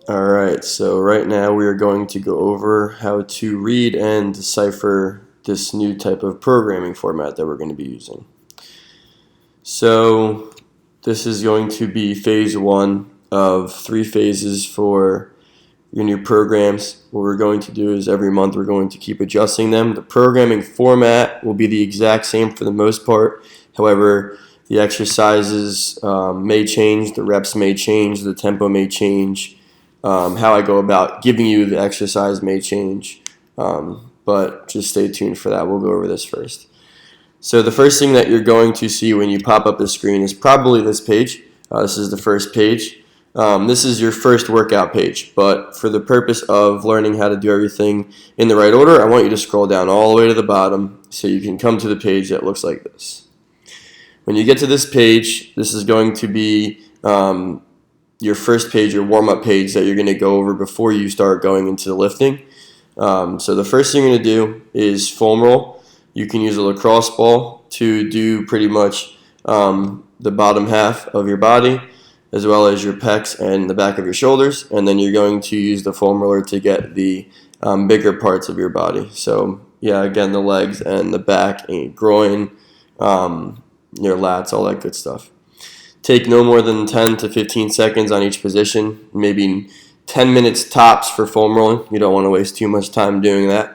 Alright, so right now we are going to go over how to read and decipher this new type of programming format that we're going to be using. So this is going to be phase one of 3 phases for your new programs. What we're going to do is every month we're going to keep adjusting them. The programming format will be the exact same for the most part. However, the exercises may change, the reps may change, the tempo may change. How I go about giving you the exercise may change, but just stay tuned for that. We'll go over this first. So the first thing that you're going to see when you pop up the screen is probably this page. This is the first page. This is your first workout page, but for the purpose of learning how to do everything in the right order, I want you to scroll down all the way to the bottom so you can come to the page that looks like this. When you get to this page, this is going to be your first page, your warm-up page that you're going to go over before you start going into the lifting. So the first thing you're going to do is foam roll. You can use a lacrosse ball to do pretty much the bottom half of your body, as well as your pecs and the back of your shoulders, and then you're going to use the foam roller to get the bigger parts of your body. So yeah, again, the legs and the back and groin, your lats, all that good stuff. Take no more than 10 to 15 seconds on each position, maybe 10 minutes tops for foam rolling. You don't want to waste too much time doing that.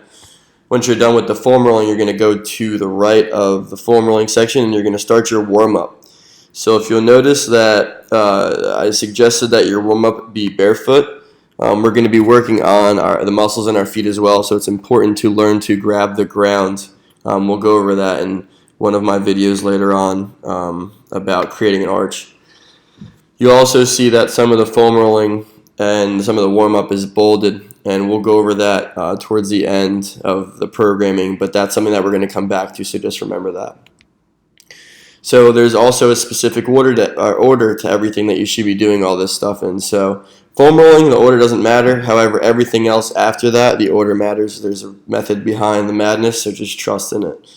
Once you're done with the foam rolling, you're going to go to the right of the foam rolling section and you're going to start your warm-up. So if you'll notice that I suggested that your warm-up be barefoot. We're going to be working on the muscles in our feet as well, so it's important to learn to grab the ground. We'll go over that in one of my videos later on about creating an arch. You'll also see that some of the foam rolling and some of the warm-up is bolded, and we'll go over that towards the end of the programming, but that's something that we're going to come back to, so just remember that. So there's also a specific order to everything that you should be doing all this stuff in. So foam rolling, the order doesn't matter. However, everything else after that, the order matters. There's a method behind the madness, so just trust in it.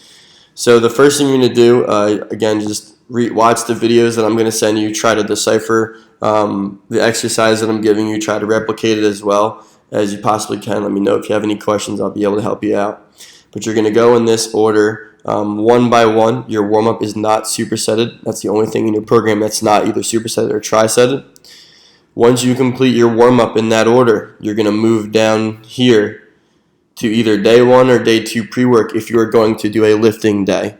So the first thing you're going to do, again, just watch the videos that I'm going to send you. Try to decipher the exercise that I'm giving you. Try to replicate it as well as you possibly can. Let me know if you have any questions. I'll be able to help you out. But you're going to go in this order, one by one. Your warm-up is not supersetted. That's the only thing in your program that's not either supersetted or trisetted. Once you complete your warm-up in that order, you're going to move down here to either day 1 or day 2 pre-work if you are going to do a lifting day.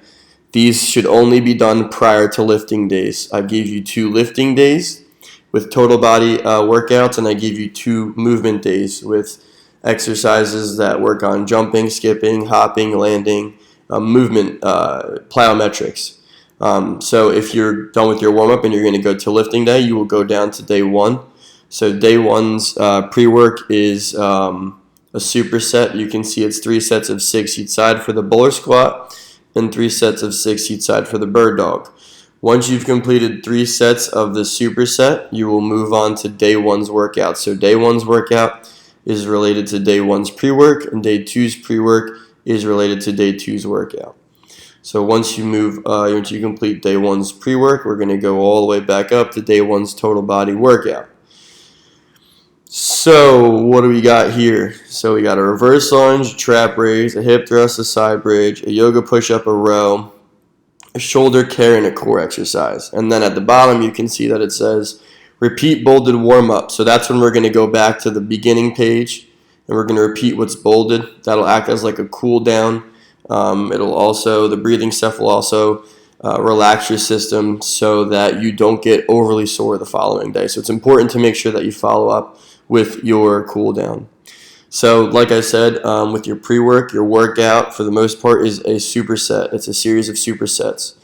These should only be done prior to lifting days. I gave you 2 lifting days with total body workouts, and I gave you 2 movement days with exercises that work on jumping, skipping, hopping, landing, movement, plyometrics. So if you're done with your warm-up and you're going to go to lifting day, you will go down to day 1. So day 1's pre-work is a superset. You can see it's 3 sets of 6 each side for the bowler squat and 3 sets of 6 each side for the bird dog. Once you've completed 3 sets of the superset, you will move on to day 1's workout. So day 1's workout is related to day 1's pre-work, and day 2's pre-work is related to day 2's workout. So once you complete day 1's pre-work, we're going to go all the way back up to day 1's total body workout. So what do we got here? So we got a reverse lunge, trap raise, a hip thrust, a side bridge, a yoga push-up, a row, a shoulder carry, and a core exercise. And then at the bottom you can see that it says repeat bolded warm-up. So that's when we're going to go back to the beginning page and we're going to repeat what's bolded. That'll act as like a cool down. The breathing stuff will also relax your system so that you don't get overly sore the following day. So it's important to make sure that you follow up with your cool down. So like I said, with your pre-work, your workout for the most part is a superset. It's a series of supersets.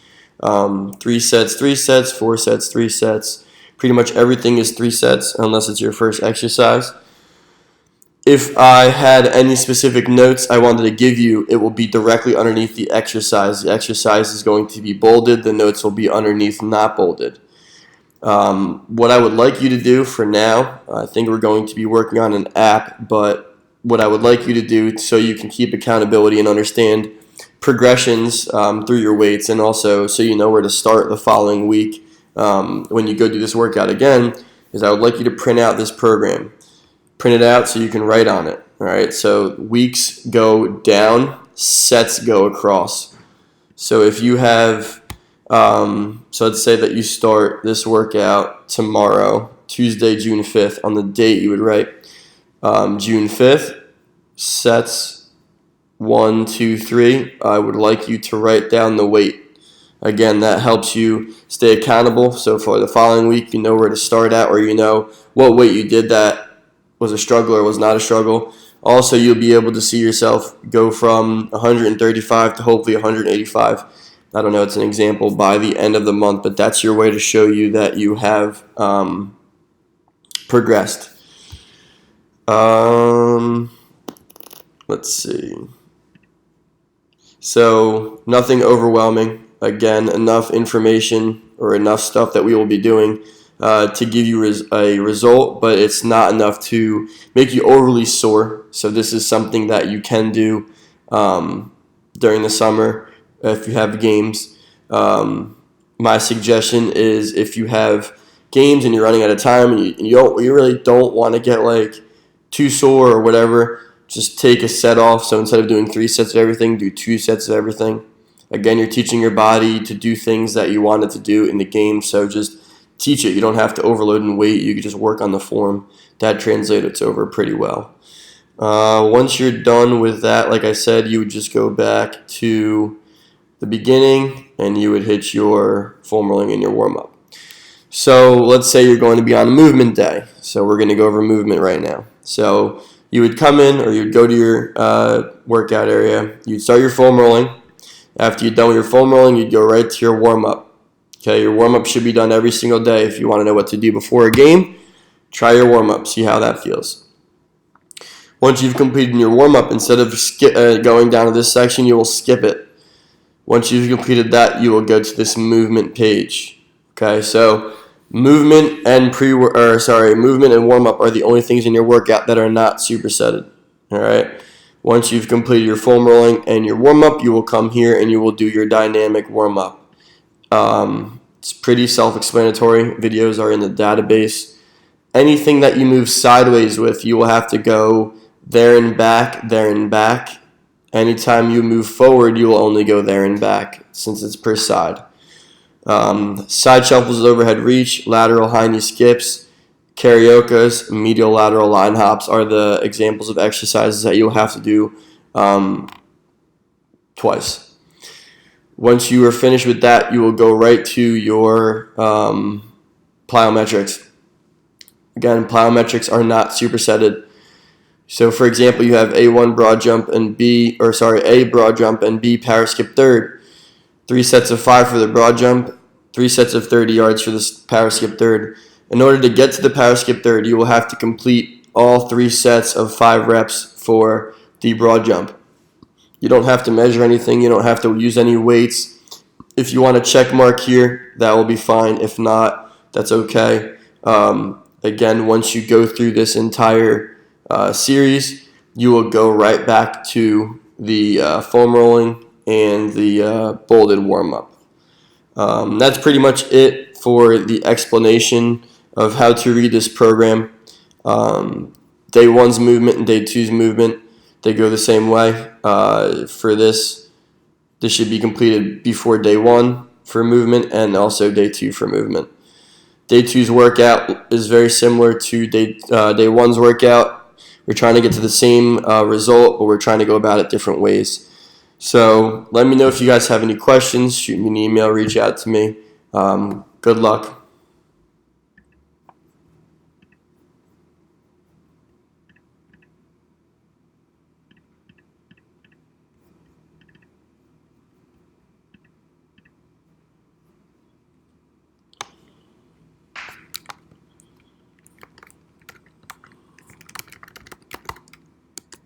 3 sets, 3 sets, 4 sets, 3 sets. Pretty much everything is 3 sets unless it's your first exercise. If I had any specific notes I wanted to give you, it will be directly underneath the exercise. The exercise is going to be bolded. The notes will be underneath, not bolded. What I would like you to do for now, I think we're going to be working on an app, but what I would like you to do so you can keep accountability and understand progressions through your weights, and also so you know where to start the following week when you go do this workout again, is I would like you to print out this program. print it out so you can write on it. All right, so weeks go down, sets go across. So if you have, so let's say that you start this workout tomorrow, Tuesday, June 5th. On the date, you would write June 5th, sets 1, 2, 3. I would like you to write down the weight. Again, that helps you stay accountable. So for the following week, you know where to start at, or you know what weight you did that was a struggle or was not a struggle. Also, you'll be able to see yourself go from 135 to hopefully 185. I don't know, it's an example by the end of the month, but that's your way to show you that you have progressed. Let's see. So nothing overwhelming. Again, enough information or enough stuff that we will be doing to give you a result, but it's not enough to make you overly sore. So this is something that you can do during the summer if you have games. My suggestion is if you have games and you're running out of time and you really don't want to get like too sore or whatever, just take a set off. So instead of doing 3 sets of everything, do 2 sets of everything. Again, you're teaching your body to do things that you want it to do in the game, so just teach it. You don't have to overload and wait. You can just work on the form. That translates over pretty well. Once you're done with that, like I said, you would just go back to the beginning and you would hit your foam rolling and your warm-up. So let's say you're going to be on a movement day. So we're going to go over movement right now. So you would come in, or you'd go to your workout area. You'd start your foam rolling. After you're done with your foam rolling, you'd go right to your warm-up. Okay, your warm-up should be done every single day. If you want to know what to do before a game, try your warm-up. See how that feels. Once you've completed your warm-up, instead of going down to this section, you will skip it. Once you've completed that, you will go to this movement page. Okay, so movement and movement and warm-up are the only things in your workout that are not supersetted. All right. Once you've completed your foam rolling and your warm-up, you will come here and you will do your dynamic warm-up. It's pretty self-explanatory. Videos are in the database. Anything that you move sideways with, you will have to go there and back, there and back. Anytime you move forward, you will only go there and back since it's per side. Side shuffles, overhead reach, lateral high knee skips, cariokas, medial lateral line hops are the examples of exercises that you'll have to do twice. Once you are finished with that, you will go right to your plyometrics. Again, plyometrics are not supersetted. So, for example, you have A1 broad jump and A broad jump and B power skip third. 3 sets of 5 for the broad jump, 3 sets of 30 yards for the power skip third. In order to get to the power skip third, you will have to complete all 3 sets of 5 reps for the broad jump. You don't have to measure anything. You don't have to use any weights. If you want to check mark here, that will be fine. If not, that's okay. Again, once you go through this entire series, you will go right back to the foam rolling and the bolded warm-up. That's pretty much it for the explanation of how to read this program. Day 1's movement and day 2's movement, they go the same way. For this should be completed before day 1 for movement and also day 2 for movement. Day 2's workout is very similar to day 1's workout. We're trying to get to the same result, but we're trying to go about it different ways. So let me know if you guys have any questions. Shoot me an email, reach out to me. Good luck.